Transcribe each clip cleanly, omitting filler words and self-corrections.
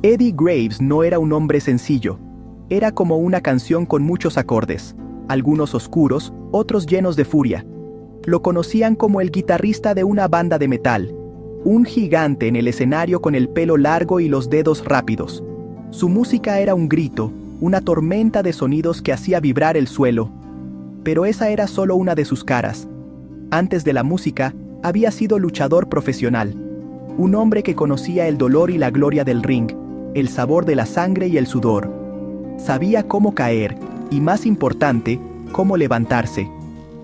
Eddie Graves no era un hombre sencillo. Era como una canción con muchos acordes, algunos oscuros, otros llenos de furia. Lo conocían como el guitarrista de una banda de metal, un gigante en el escenario con el pelo largo y los dedos rápidos. Su música era un grito, una tormenta de sonidos que hacía vibrar el suelo. Pero esa era solo una de sus caras. Antes de la música, había sido luchador profesional. Un hombre que conocía el dolor y la gloria del ring, el sabor de la sangre y el sudor. Sabía cómo caer, y más importante, cómo levantarse.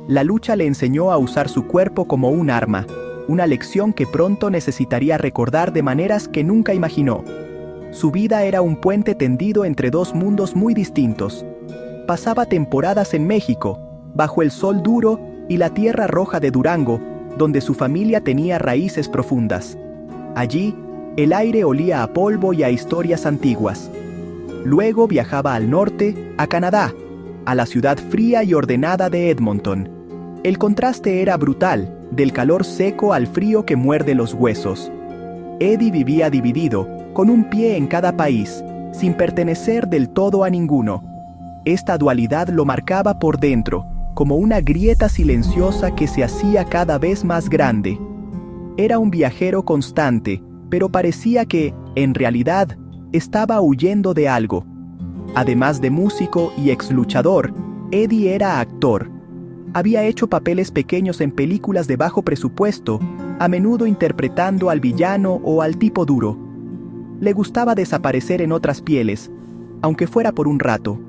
La lucha le enseñó a usar su cuerpo como un arma, una lección que pronto necesitaría recordar de maneras que nunca imaginó. Su vida era un puente tendido entre dos mundos muy distintos. Pasaba temporadas en México, bajo el sol duro y la tierra roja de Durango, donde su familia tenía raíces profundas. Allí, el aire olía a polvo y a historias antiguas. Luego viajaba al norte, a Canadá, a la ciudad fría y ordenada de Edmonton. El contraste era brutal, del calor seco al frío que muerde los huesos. Eddie vivía dividido, con un pie en cada país, sin pertenecer del todo a ninguno. Esta dualidad lo marcaba por dentro, como una grieta silenciosa que se hacía cada vez más grande. Era un viajero constante, pero parecía que, en realidad, estaba huyendo de algo. Además de músico y ex luchador, Eddie era actor. Había hecho papeles pequeños en películas de bajo presupuesto, a menudo interpretando al villano o al tipo duro. Le gustaba desaparecer en otras pieles, aunque fuera por un rato.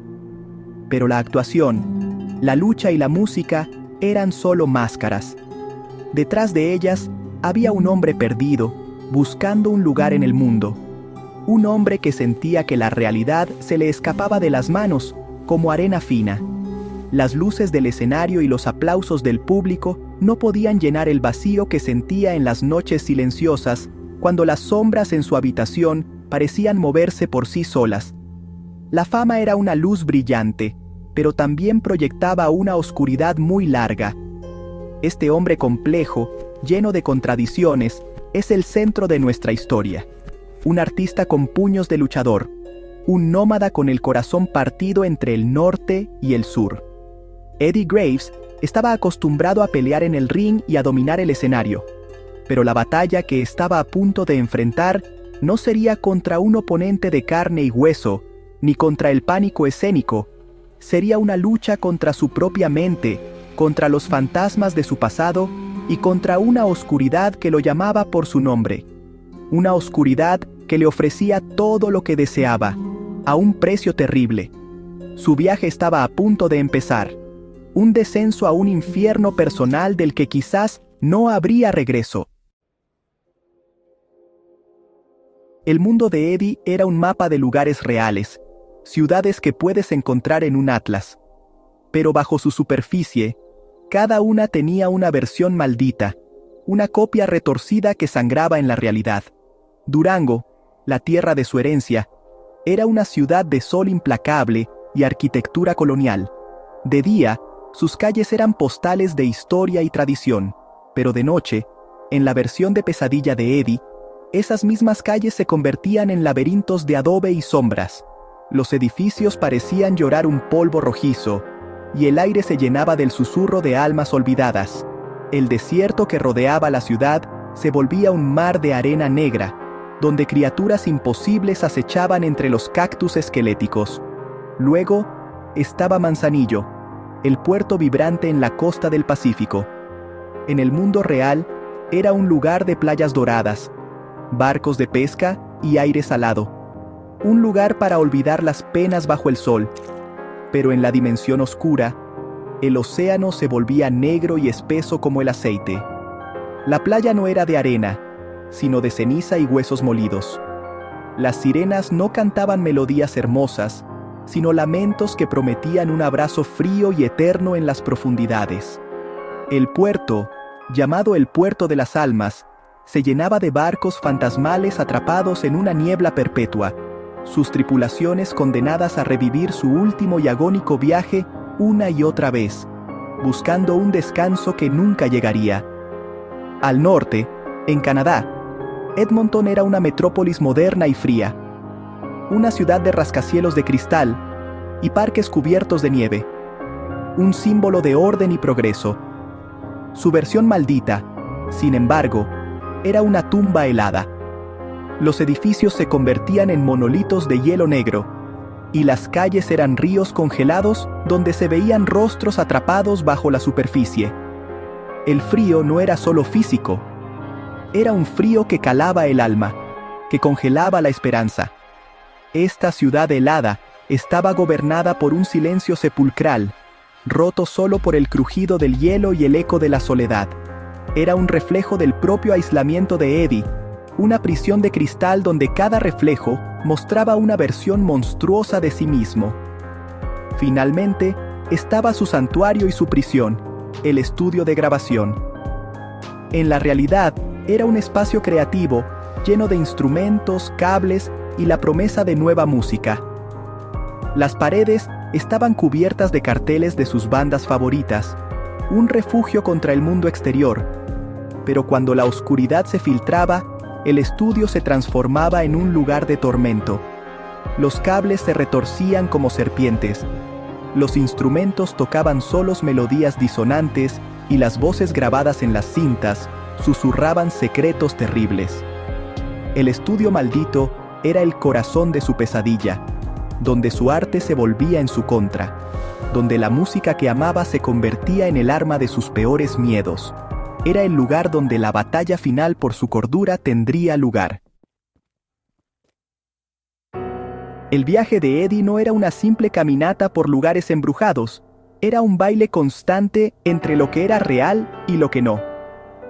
Pero la actuación, la lucha y la música eran solo máscaras. Detrás de ellas había un hombre perdido, buscando un lugar en el mundo. Un hombre que sentía que la realidad se le escapaba de las manos, como arena fina. Las luces del escenario y los aplausos del público no podían llenar el vacío que sentía en las noches silenciosas, cuando las sombras en su habitación parecían moverse por sí solas. La fama era una luz brillante, pero también proyectaba una oscuridad muy larga. Este hombre complejo, lleno de contradicciones, es el centro de nuestra historia. Un artista con puños de luchador, un nómada con el corazón partido entre el norte y el sur. Eddie Graves estaba acostumbrado a pelear en el ring y a dominar el escenario, pero la batalla que estaba a punto de enfrentar no sería contra un oponente de carne y hueso, ni contra el pánico escénico. Sería una lucha contra su propia mente, contra los fantasmas de su pasado y contra una oscuridad que lo llamaba por su nombre. Una oscuridad que le ofrecía todo lo que deseaba, a un precio terrible. Su viaje estaba a punto de empezar. Un descenso a un infierno personal del que quizás no habría regreso. El mundo de Eddie era un mapa de lugares reales, ciudades que puedes encontrar en un atlas. Pero bajo su superficie, cada una tenía una versión maldita, una copia retorcida que sangraba en la realidad. Durango, la tierra de su herencia, era una ciudad de sol implacable y arquitectura colonial. De día, sus calles eran postales de historia y tradición, pero de noche, en la versión de pesadilla de Eddie, esas mismas calles se convertían en laberintos de adobe y sombras. Los edificios parecían llorar un polvo rojizo, y el aire se llenaba del susurro de almas olvidadas. El desierto que rodeaba la ciudad se volvía un mar de arena negra, donde criaturas imposibles acechaban entre los cactus esqueléticos. Luego estaba Manzanillo, el puerto vibrante en la costa del Pacífico. En el mundo real, era un lugar de playas doradas, barcos de pesca y aire salado. Un lugar para olvidar las penas bajo el sol. Pero en la dimensión oscura, el océano se volvía negro y espeso como el aceite. La playa no era de arena, sino de ceniza y huesos molidos. Las sirenas no cantaban melodías hermosas, sino lamentos que prometían un abrazo frío y eterno en las profundidades. El puerto, llamado el Puerto de las Almas, se llenaba de barcos fantasmales atrapados en una niebla perpetua, sus tripulaciones condenadas a revivir su último y agónico viaje una y otra vez, buscando un descanso que nunca llegaría. Al norte, en Canadá, Edmonton era una metrópolis moderna y fría. una ciudad de rascacielos de cristal y parques cubiertos de nieve. Un símbolo de orden y progreso. Su versión maldita, sin embargo, era una tumba helada. Los edificios se convertían en monolitos de hielo negro, y las calles eran ríos congelados donde se veían rostros atrapados bajo la superficie. El frío no era solo físico, era un frío que calaba el alma, que congelaba la esperanza. Esta ciudad helada estaba gobernada por un silencio sepulcral, roto solo por el crujido del hielo y el eco de la soledad. Era un reflejo del propio aislamiento de Eddie, una prisión de cristal donde cada reflejo mostraba una versión monstruosa de sí mismo. Finalmente, estaba su santuario y su prisión, el estudio de grabación. En la realidad, era un espacio creativo, lleno de instrumentos, cables y la promesa de nueva música. Las paredes estaban cubiertas de carteles de sus bandas favoritas, un refugio contra el mundo exterior. Pero cuando la oscuridad se filtraba, el estudio se transformaba en un lugar de tormento. Los cables se retorcían como serpientes. Los instrumentos tocaban solos melodías disonantes y las voces grabadas en las cintas susurraban secretos terribles. El estudio maldito era el corazón de su pesadilla, donde su arte se volvía en su contra, donde la música que amaba se convertía en el arma de sus peores miedos. Era el lugar donde la batalla final por su cordura tendría lugar. El viaje de Eddie no era una simple caminata por lugares embrujados, era un baile constante entre lo que era real y lo que no.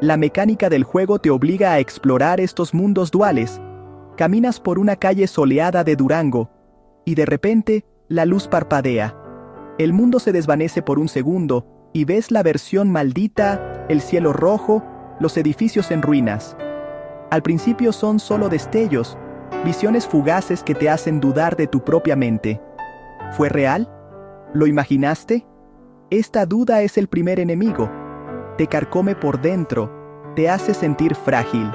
La mecánica del juego te obliga a explorar estos mundos duales. Caminas por una calle soleada de Durango, y de repente, la luz parpadea. El mundo se desvanece por un segundo, y ves la versión maldita, el cielo rojo, los edificios en ruinas. Al principio son solo destellos, visiones fugaces que te hacen dudar de tu propia mente. ¿Fue real? ¿Lo imaginaste? Esta duda es el primer enemigo. Te carcome por dentro, te hace sentir frágil.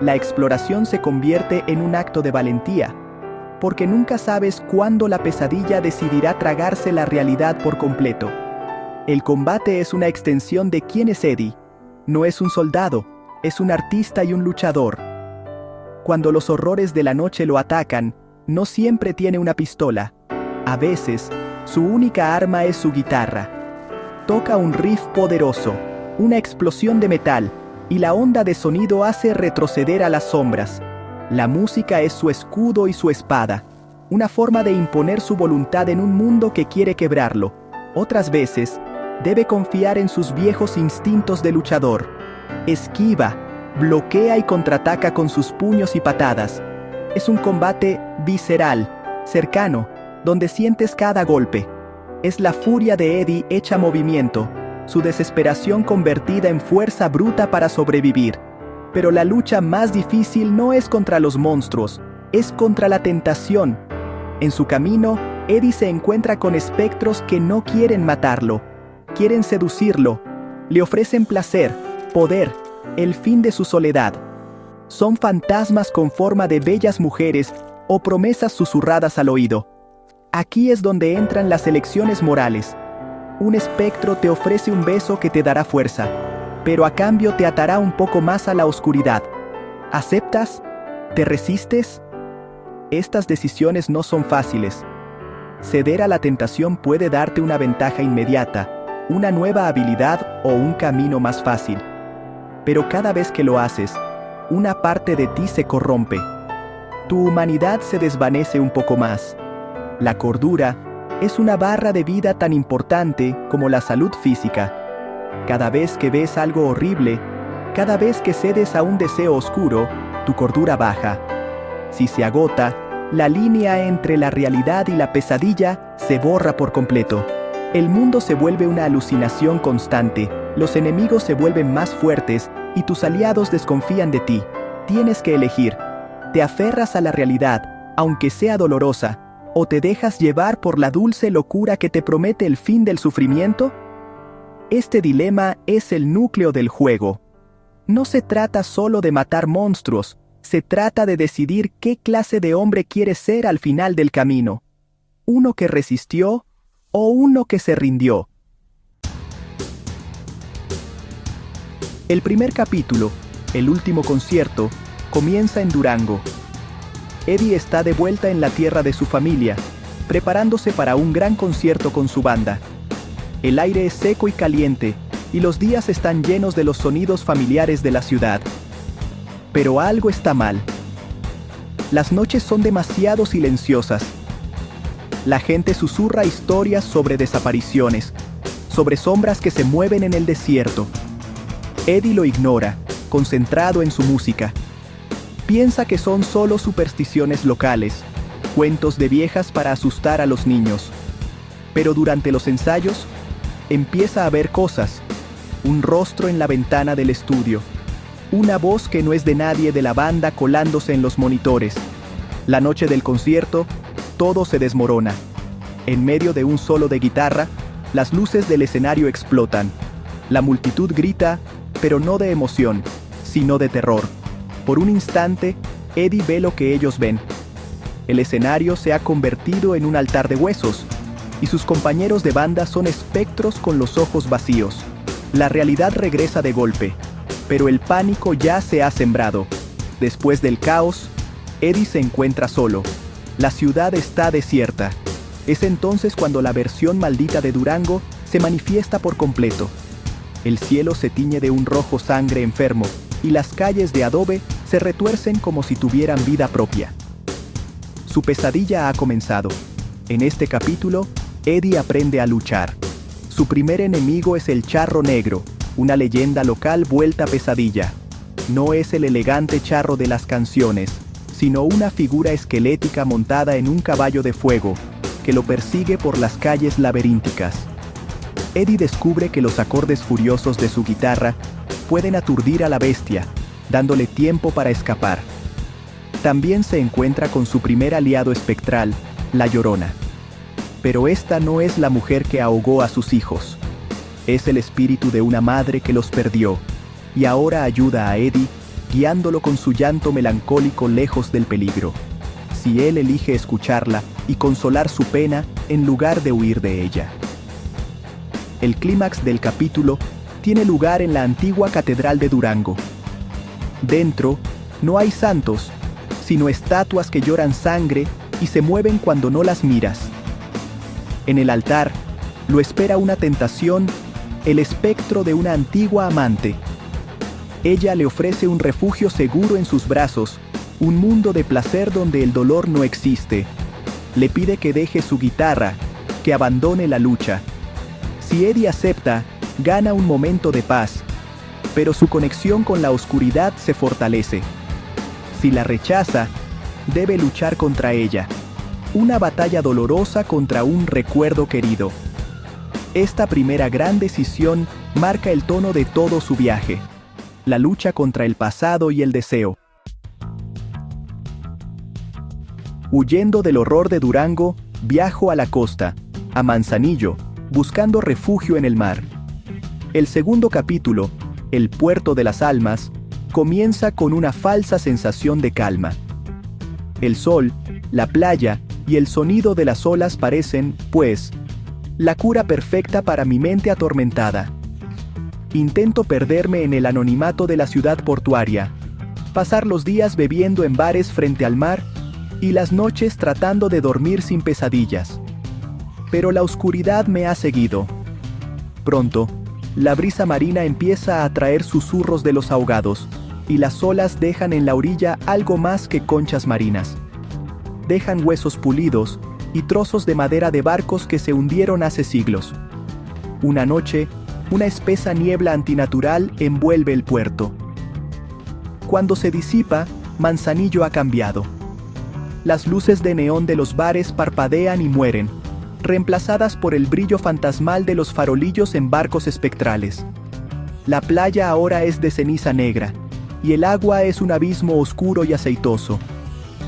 La exploración se convierte en un acto de valentía, porque nunca sabes cuándo la pesadilla decidirá tragarse la realidad por completo. El combate es una extensión de quién es Eddie. No es un soldado, es un artista y un luchador. Cuando los horrores de la noche lo atacan, no siempre tiene una pistola. A veces, su única arma es su guitarra. Toca un riff poderoso, una explosión de metal, y la onda de sonido hace retroceder a las sombras. La música es su escudo y su espada, una forma de imponer su voluntad en un mundo que quiere quebrarlo. Otras veces, debe confiar en sus viejos instintos de luchador. Esquiva, bloquea y contraataca con sus puños y patadas. Es un combate visceral, cercano, donde sientes cada golpe. Es la furia de Eddie hecha movimiento, su desesperación convertida en fuerza bruta para sobrevivir. Pero la lucha más difícil no es contra los monstruos, es contra la tentación. En su camino, Eddie se encuentra con espectros que no quieren matarlo, quieren seducirlo, le ofrecen placer, poder, el fin de su soledad. Son fantasmas con forma de bellas mujeres o promesas susurradas al oído. Aquí es donde entran las elecciones morales. Un espectro te ofrece un beso que te dará fuerza, pero a cambio te atará un poco más a la oscuridad. ¿Aceptas? ¿Te resistes? Estas decisiones no son fáciles. Ceder a la tentación puede darte una ventaja inmediata, una nueva habilidad o un camino más fácil. Pero cada vez que lo haces, una parte de ti se corrompe. Tu humanidad se desvanece un poco más. La cordura es una barra de vida tan importante como la salud física. Cada vez que ves algo horrible, cada vez que cedes a un deseo oscuro, tu cordura baja. Si se agota, la línea entre la realidad y la pesadilla se borra por completo. El mundo se vuelve una alucinación constante, los enemigos se vuelven más fuertes y tus aliados desconfían de ti. Tienes que elegir. ¿Te aferras a la realidad, aunque sea dolorosa, o te dejas llevar por la dulce locura que te promete el fin del sufrimiento? Este dilema es el núcleo del juego. No se trata solo de matar monstruos, Se trata de decidir qué clase de hombre quieres ser al final del camino. ¿Uno que resistió o uno que se rindió? El primer capítulo, el último concierto, comienza en Durango. Eddie está de vuelta en la tierra de su familia, preparándose para un gran concierto con su banda. El aire es seco y caliente, y los días están llenos de los sonidos familiares de la ciudad. Pero algo está mal. Las noches son demasiado silenciosas. La gente susurra historias sobre desapariciones, sobre sombras que se mueven en el desierto. Eddie lo ignora, concentrado en su música. Piensa que son solo supersticiones locales, cuentos de viejas para asustar a los niños. Pero durante los ensayos, empieza a ver cosas. Un rostro en la ventana del estudio. Una voz que no es de nadie de la banda colándose en los monitores. La noche del concierto, todo se desmorona. En medio de un solo de guitarra, las luces del escenario explotan. La multitud grita, pero no de emoción, sino de terror. Por un instante, Eddie ve lo que ellos ven. El escenario se ha convertido en un altar de huesos, y sus compañeros de banda son espectros con los ojos vacíos. La realidad regresa de golpe, pero el pánico ya se ha sembrado. Después del caos, Eddie se encuentra solo. La ciudad está desierta. Es entonces cuando la versión maldita de Durango se manifiesta por completo. El cielo se tiñe de un rojo sangre enfermo, y las calles de adobe se retuercen como si tuvieran vida propia. Su pesadilla ha comenzado. En este capítulo, Eddie aprende a luchar. Su primer enemigo es el Charro Negro, una leyenda local vuelta pesadilla. No es el elegante charro de las canciones, sino una figura esquelética montada en un caballo de fuego, que lo persigue por las calles laberínticas. Eddie descubre que los acordes furiosos de su guitarra pueden aturdir a la bestia, dándole tiempo para escapar. También se encuentra con su primer aliado espectral, La Llorona. Pero esta no es la mujer que ahogó a sus hijos. Es el espíritu de una madre que los perdió, y ahora ayuda a Eddie, guiándolo con su llanto melancólico lejos del peligro. Si él elige escucharla y consolar su pena en lugar de huir de ella. El clímax del capítulo tiene lugar en la antigua catedral de Durango. Dentro, no hay santos, sino estatuas que lloran sangre y se mueven cuando no las miras. En el altar, lo espera una tentación, el espectro de una antigua amante. Ella le ofrece un refugio seguro en sus brazos, un mundo de placer donde el dolor no existe. Le pide que deje su guitarra, que abandone la lucha. Si Eddie acepta, gana un momento de paz, pero su conexión con la oscuridad se fortalece. Si la rechaza, debe luchar contra ella. Una batalla dolorosa contra un recuerdo querido. Esta primera gran decisión marca el tono de todo su viaje. La lucha contra el pasado y el deseo. Huyendo del horror de Durango, viajo a la costa, a Manzanillo, buscando refugio en el mar. El segundo capítulo, El Puerto de las Almas, comienza con una falsa sensación de calma. El sol, la playa y el sonido de las olas parecen, pues, la cura perfecta para mi mente atormentada. Intento perderme en el anonimato de la ciudad portuaria, pasar los días bebiendo en bares frente al mar y las noches tratando de dormir sin pesadillas. Pero la oscuridad me ha seguido. Pronto, la brisa marina empieza a traer susurros de los ahogados, y las olas dejan en la orilla algo más que conchas marinas. Dejan huesos pulidos y trozos de madera de barcos que se hundieron hace siglos. Una noche, una espesa niebla antinatural envuelve el puerto. Cuando se disipa, Manzanillo ha cambiado. Las luces de neón de los bares parpadean y mueren, reemplazadas por el brillo fantasmal de los farolillos en barcos espectrales. La playa ahora es de ceniza negra, y el agua es un abismo oscuro y aceitoso.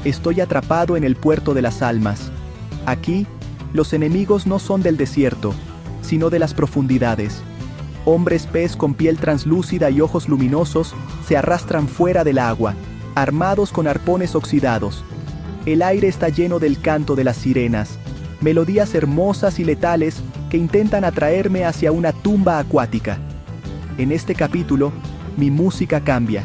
Estoy atrapado en el puerto de las almas. Aquí, los enemigos no son del desierto, sino de las profundidades. Hombres pez con piel translúcida y ojos luminosos se arrastran fuera del agua, armados con arpones oxidados. El aire está lleno del canto de las sirenas, melodías hermosas y letales que intentan atraerme hacia una tumba acuática. En este capítulo, mi música cambia.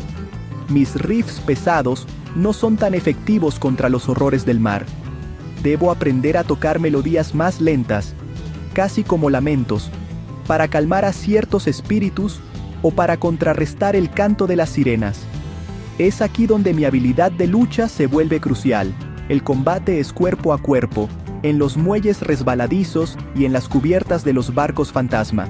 Mis riffs pesados no son tan efectivos contra los horrores del mar. Debo aprender a tocar melodías más lentas, casi como lamentos, para calmar a ciertos espíritus o para contrarrestar el canto de las sirenas. Es aquí donde mi habilidad de lucha se vuelve crucial. El combate es cuerpo a cuerpo, en los muelles resbaladizos y en las cubiertas de los barcos fantasma.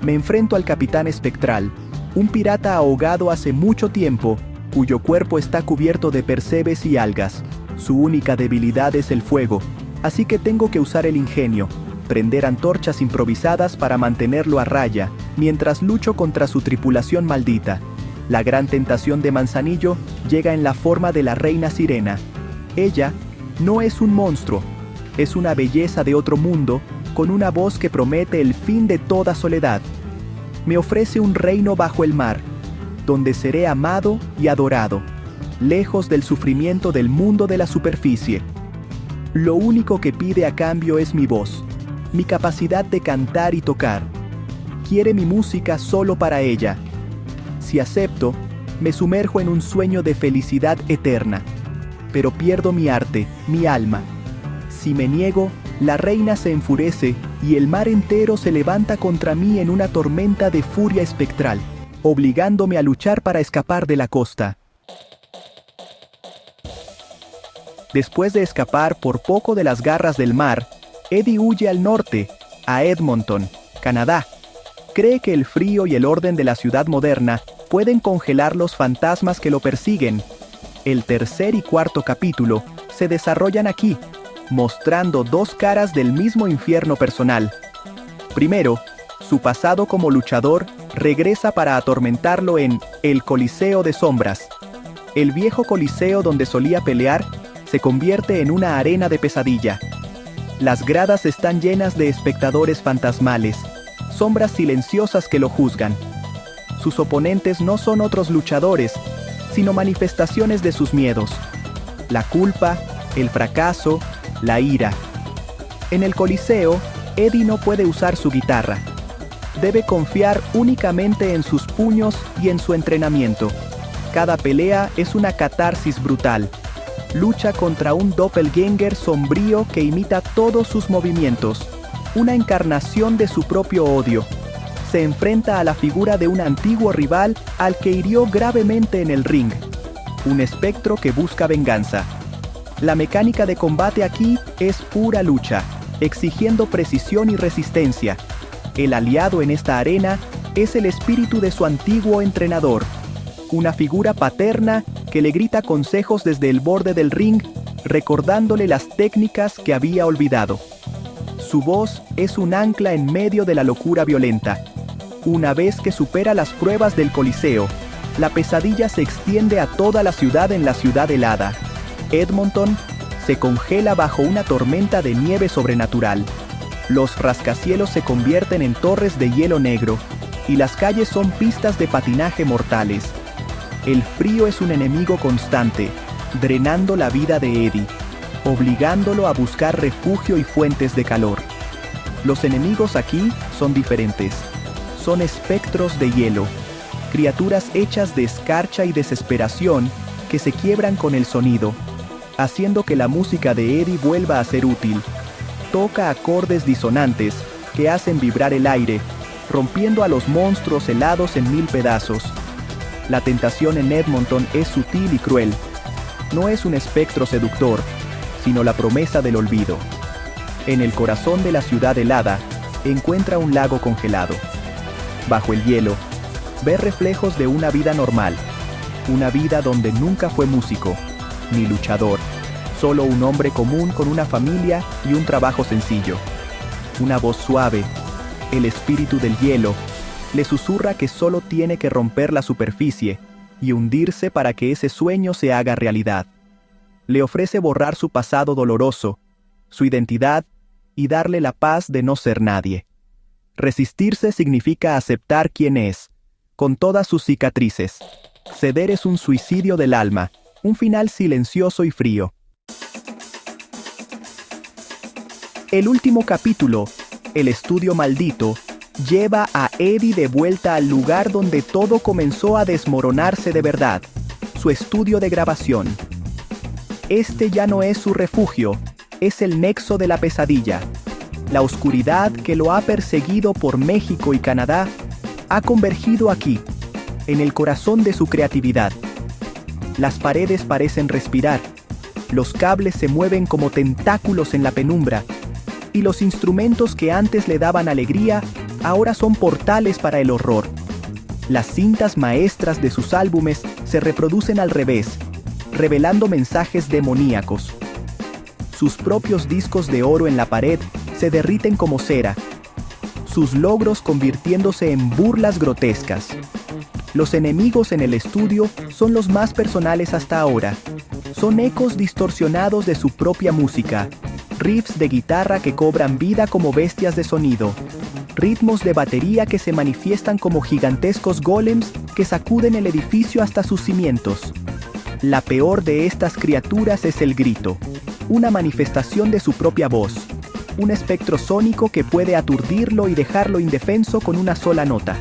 Me enfrento al Capitán Espectral, un pirata ahogado hace mucho tiempo, cuyo cuerpo está cubierto de percebes y algas. Su única debilidad es el fuego, así que tengo que usar el ingenio, prender antorchas improvisadas para mantenerlo a raya, mientras lucho contra su tripulación maldita. La gran tentación de Manzanillo llega en la forma de la reina sirena. Ella no es un monstruo, es una belleza de otro mundo, con una voz que promete el fin de toda soledad. Me ofrece un reino bajo el mar, donde seré amado y adorado, lejos del sufrimiento del mundo de la superficie. Lo único que pide a cambio es mi voz, mi capacidad de cantar y tocar. Quiere mi música solo para ella. Si acepto, me sumerjo en un sueño de felicidad eterna, pero pierdo mi arte, mi alma. Si me niego, la reina se enfurece y el mar entero se levanta contra mí en una tormenta de furia espectral, obligándome a luchar para escapar de la costa. Después de escapar por poco de las garras del mar, Eddie huye al norte, a Edmonton, Canadá. Cree que el frío y el orden de la ciudad moderna pueden congelar los fantasmas que lo persiguen. El tercer y cuarto capítulo se desarrollan aquí, mostrando dos caras del mismo infierno personal. Primero, su pasado como luchador regresa para atormentarlo en el Coliseo de Sombras. El viejo coliseo donde solía pelear se convierte en una arena de pesadilla. Las gradas están llenas de espectadores fantasmales, sombras silenciosas que lo juzgan. Sus oponentes no son otros luchadores, sino manifestaciones de sus miedos: la culpa, el fracaso, la ira. En el Coliseo, Eddie no puede usar su guitarra. Debe confiar únicamente en sus puños y en su entrenamiento. Cada pelea es una catarsis brutal. Lucha contra un doppelganger sombrío que imita todos sus movimientos, una encarnación de su propio odio. Se enfrenta a la figura de un antiguo rival al que hirió gravemente en el ring, un espectro que busca venganza. La mecánica de combate aquí es pura lucha, exigiendo precisión y resistencia. El aliado en esta arena es el espíritu de su antiguo entrenador, una figura paterna que le grita consejos desde el borde del ring, recordándole las técnicas que había olvidado. Su voz es un ancla en medio de la locura violenta. Una vez que supera las pruebas del Coliseo, la pesadilla se extiende a toda la ciudad en la ciudad helada. Edmonton se congela bajo una tormenta de nieve sobrenatural. Los rascacielos se convierten en torres de hielo negro, y las calles son pistas de patinaje mortales. El frío es un enemigo constante, drenando la vida de Eddie, obligándolo a buscar refugio y fuentes de calor. Los enemigos aquí son diferentes. Son espectros de hielo, criaturas hechas de escarcha y desesperación que se quiebran con el sonido, haciendo que la música de Eddie vuelva a ser útil. Toca acordes disonantes que hacen vibrar el aire, rompiendo a los monstruos helados en 1000 pedazos. La tentación en Edmonton es sutil y cruel. No es un espectro seductor, sino la promesa del olvido. En el corazón de la ciudad helada, encuentra un lago congelado. Bajo el hielo, ve reflejos de una vida normal, una vida donde nunca fue músico, ni luchador, solo un hombre común con una familia y un trabajo sencillo. Una voz suave, el espíritu del hielo, le susurra que solo tiene que romper la superficie y hundirse para que ese sueño se haga realidad. Le ofrece borrar su pasado doloroso, su identidad, y darle la paz de no ser nadie. Resistirse significa aceptar quién es, con todas sus cicatrices. Ceder es un suicidio del alma, Un final silencioso y frío. El último capítulo, El estudio maldito, lleva a Eddie de vuelta al lugar donde todo comenzó a desmoronarse de verdad, su estudio de grabación. Este ya no es su refugio, es el nexo de la pesadilla. La oscuridad que lo ha perseguido por México y Canadá ha convergido aquí, en el corazón de su creatividad. Las paredes parecen respirar, los cables se mueven como tentáculos en la penumbra, y los instrumentos que antes le daban alegría ahora son portales para el horror. Las cintas maestras de sus álbumes se reproducen al revés, revelando mensajes demoníacos. Sus propios discos de oro en la pared se derriten como cera, sus logros convirtiéndose en burlas grotescas. Los enemigos en el estudio son los más personales hasta ahora. Son ecos distorsionados de su propia música, riffs de guitarra que cobran vida como bestias de sonido, ritmos de batería que se manifiestan como gigantescos golems que sacuden el edificio hasta sus cimientos. La peor de estas criaturas es el grito, una manifestación de su propia voz, un espectro sónico que puede aturdirlo y dejarlo indefenso con una sola nota.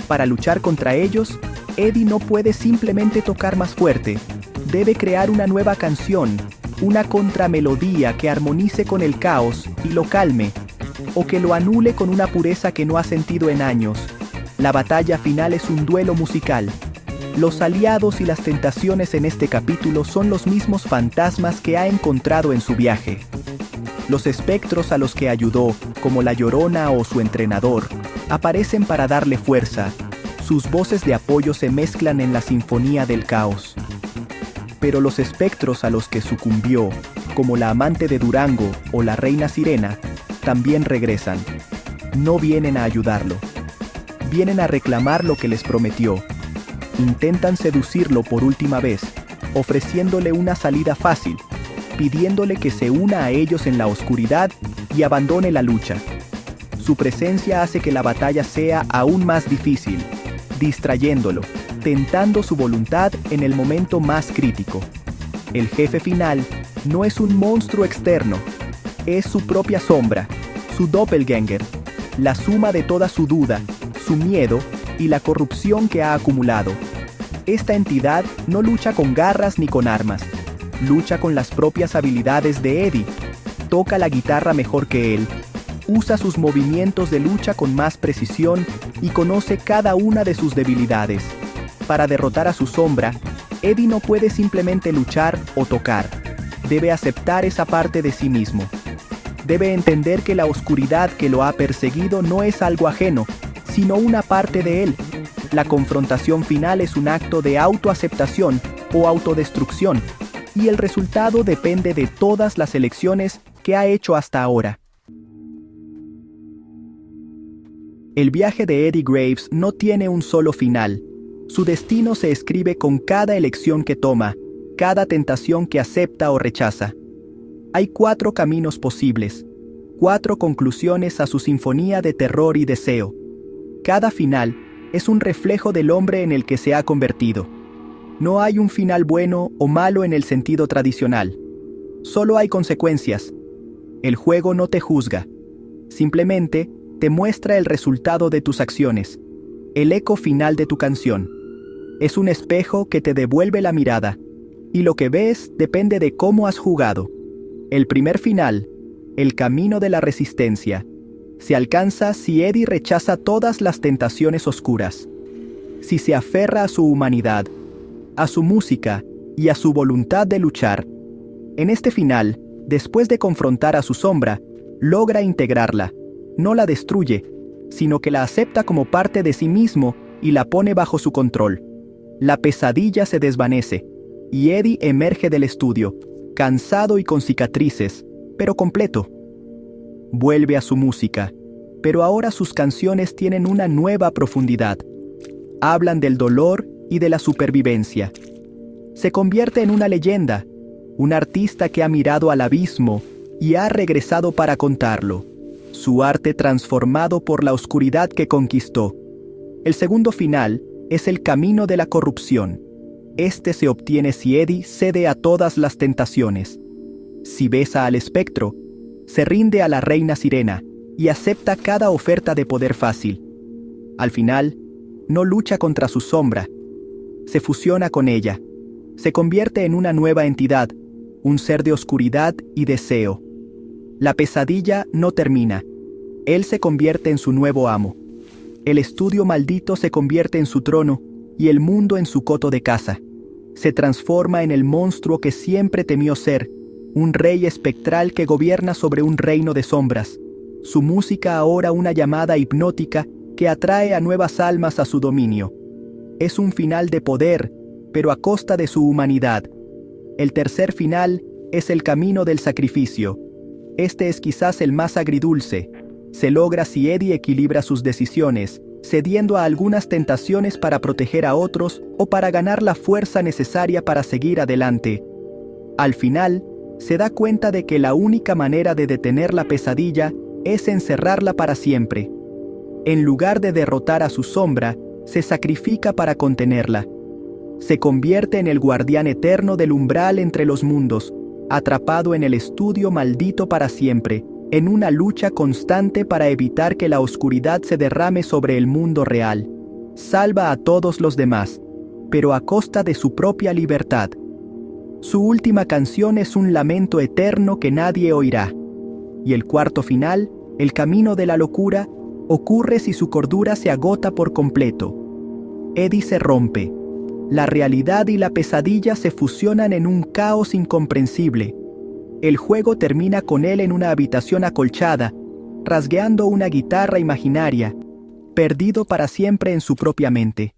Para luchar contra ellos, Eddie no puede simplemente tocar más fuerte, debe crear una nueva canción, una contramelodía que armonice con el caos y lo calme, o que lo anule con una pureza que no ha sentido en años. La batalla final es un duelo musical. Los aliados y las tentaciones en este capítulo son los mismos fantasmas que ha encontrado en su viaje. Los espectros a los que ayudó, como la Llorona o su entrenador, aparecen para darle fuerza. Sus voces de apoyo se mezclan en la sinfonía del caos. Pero los espectros a los que sucumbió, como la amante de Durango o la reina Sirena, también regresan. No vienen a ayudarlo. Vienen a reclamar lo que les prometió. Intentan seducirlo por última vez, ofreciéndole una salida fácil, pidiéndole que se una a ellos en la oscuridad y abandone la lucha. Su presencia hace que la batalla sea aún más difícil, distrayéndolo, tentando su voluntad en el momento más crítico. El jefe final no es un monstruo externo, es su propia sombra, su doppelganger, la suma de toda su duda, su miedo y la corrupción que ha acumulado. Esta entidad no lucha con garras ni con armas, lucha con las propias habilidades de Eddie, toca la guitarra mejor que él, usa sus movimientos de lucha con más precisión y conoce cada una de sus debilidades. Para derrotar a su sombra, Eddie no puede simplemente luchar o tocar, debe aceptar esa parte de sí mismo. Debe entender que la oscuridad que lo ha perseguido no es algo ajeno, sino una parte de él. La confrontación final es un acto de autoaceptación o autodestrucción, y el resultado depende de todas las elecciones que ha hecho hasta ahora. El viaje de Eddie Graves no tiene un solo final. Su destino se escribe con cada elección que toma, cada tentación que acepta o rechaza. Hay 4 caminos posibles, 4 conclusiones a su sinfonía de terror y deseo. Cada final es un reflejo del hombre en el que se ha convertido. No hay un final bueno o malo en el sentido tradicional. Solo hay consecuencias. El juego no te juzga. Simplemente te muestra el resultado de tus acciones, el eco final de tu canción. Es un espejo que te devuelve la mirada, y lo que ves depende de cómo has jugado. El primer final, el camino de la resistencia, se alcanza si Eddie rechaza todas las tentaciones oscuras, si se aferra a su humanidad, a su música y a su voluntad de luchar. En este final, después de confrontar a su sombra, logra integrarla, no la destruye, sino que la acepta como parte de sí mismo y la pone bajo su control. La pesadilla se desvanece, y Eddie emerge del estudio, cansado y con cicatrices, pero completo. Vuelve a su música, pero ahora sus canciones tienen una nueva profundidad. Hablan del dolor y de la supervivencia. Se convierte en una leyenda, un artista que ha mirado al abismo y ha regresado para contarlo. Su arte transformado por la oscuridad que conquistó. El segundo final es el camino de la corrupción. Este se obtiene si Eddie cede a todas las tentaciones. Si besa al espectro, se rinde a la reina sirena y acepta cada oferta de poder fácil. Al final, no lucha contra su sombra, se fusiona con ella, se convierte en una nueva entidad, un ser de oscuridad y deseo. La pesadilla no termina, él se convierte en su nuevo amo. El estudio maldito se convierte en su trono y el mundo en su coto de caza. Se transforma en el monstruo que siempre temió ser, un rey espectral que gobierna sobre un reino de sombras. Su música ahora una llamada hipnótica que atrae a nuevas almas a su dominio. Es un final de poder, pero a costa de su humanidad. El tercer final es el camino del sacrificio. Este es quizás el más agridulce. Se logra si Eddie equilibra sus decisiones, cediendo a algunas tentaciones para proteger a otros o para ganar la fuerza necesaria para seguir adelante. Al final, se da cuenta de que la única manera de detener la pesadilla es encerrarla para siempre. En lugar de derrotar a su sombra, se sacrifica para contenerla. Se convierte en el guardián eterno del umbral entre los mundos, atrapado en el estudio maldito para siempre, en una lucha constante para evitar que la oscuridad se derrame sobre el mundo real. Salva a todos los demás, pero a costa de su propia libertad. Su última canción es un lamento eterno que nadie oirá. Y el cuarto final, el camino de la locura, ocurre si su cordura se agota por completo. Eddie se rompe. La realidad y la pesadilla se fusionan en un caos incomprensible. El juego termina con él en una habitación acolchada, rasgueando una guitarra imaginaria, perdido para siempre en su propia mente.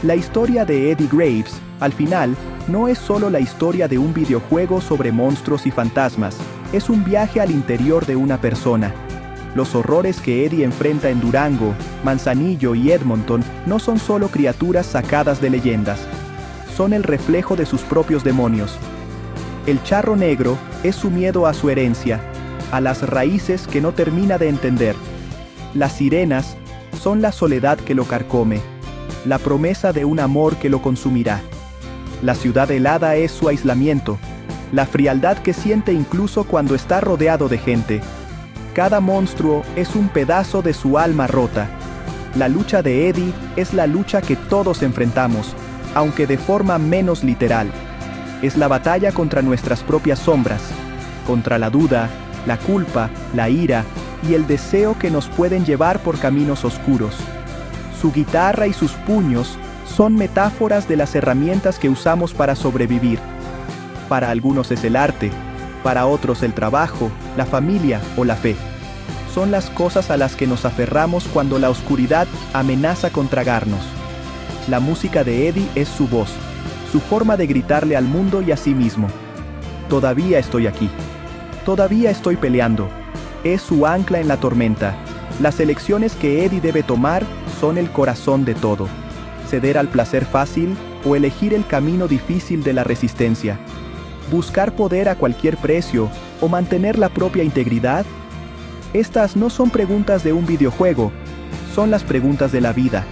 La historia de Eddie Graves, al final, no es solo la historia de un videojuego sobre monstruos y fantasmas, es un viaje al interior de una persona. Los horrores que Eddie enfrenta en Durango, Manzanillo y Edmonton no son solo criaturas sacadas de leyendas, son el reflejo de sus propios demonios. El charro negro es su miedo a su herencia, a las raíces que no termina de entender. Las sirenas son la soledad que lo carcome, la promesa de un amor que lo consumirá. La ciudad helada es su aislamiento, la frialdad que siente incluso cuando está rodeado de gente. Cada monstruo es un pedazo de su alma rota. La lucha de Eddie es la lucha que todos enfrentamos, aunque de forma menos literal. Es la batalla contra nuestras propias sombras, contra la duda, la culpa, la ira y el deseo que nos pueden llevar por caminos oscuros. Su guitarra y sus puños son metáforas de las herramientas que usamos para sobrevivir. Para algunos es el arte, para otros el trabajo, la familia o la fe. Son las cosas a las que nos aferramos cuando la oscuridad amenaza con tragarnos. La música de Eddie es su voz, su forma de gritarle al mundo y a sí mismo. Todavía estoy aquí. Todavía estoy peleando. Es su ancla en la tormenta. Las elecciones que Eddie debe tomar son el corazón de todo. Ceder al placer fácil o elegir el camino difícil de la resistencia. Buscar poder a cualquier precio o mantener la propia integridad. Estas no son preguntas de un videojuego, son las preguntas de la vida.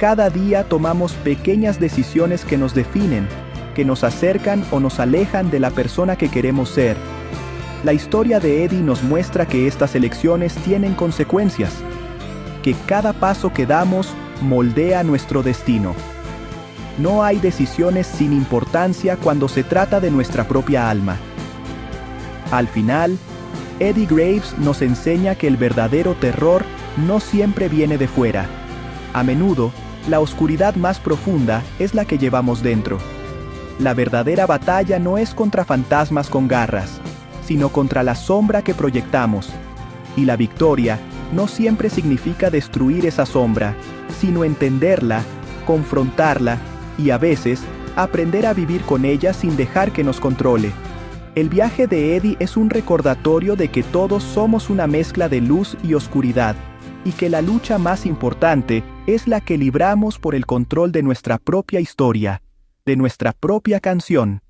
Cada día tomamos pequeñas decisiones que nos definen, que nos acercan o nos alejan de la persona que queremos ser. La historia de Eddie nos muestra que estas elecciones tienen consecuencias, que cada paso que damos moldea nuestro destino. No hay decisiones sin importancia cuando se trata de nuestra propia alma. Al final, Eddie Graves nos enseña que el verdadero terror no siempre viene de fuera. A menudo, la oscuridad más profunda es la que llevamos dentro. La verdadera batalla no es contra fantasmas con garras, sino contra la sombra que proyectamos. Y la victoria no siempre significa destruir esa sombra, sino entenderla, confrontarla y a veces aprender a vivir con ella sin dejar que nos controle. El viaje de Eddie es un recordatorio de que todos somos una mezcla de luz y oscuridad, y que la lucha más importante es la que libramos por el control de nuestra propia historia, de nuestra propia canción.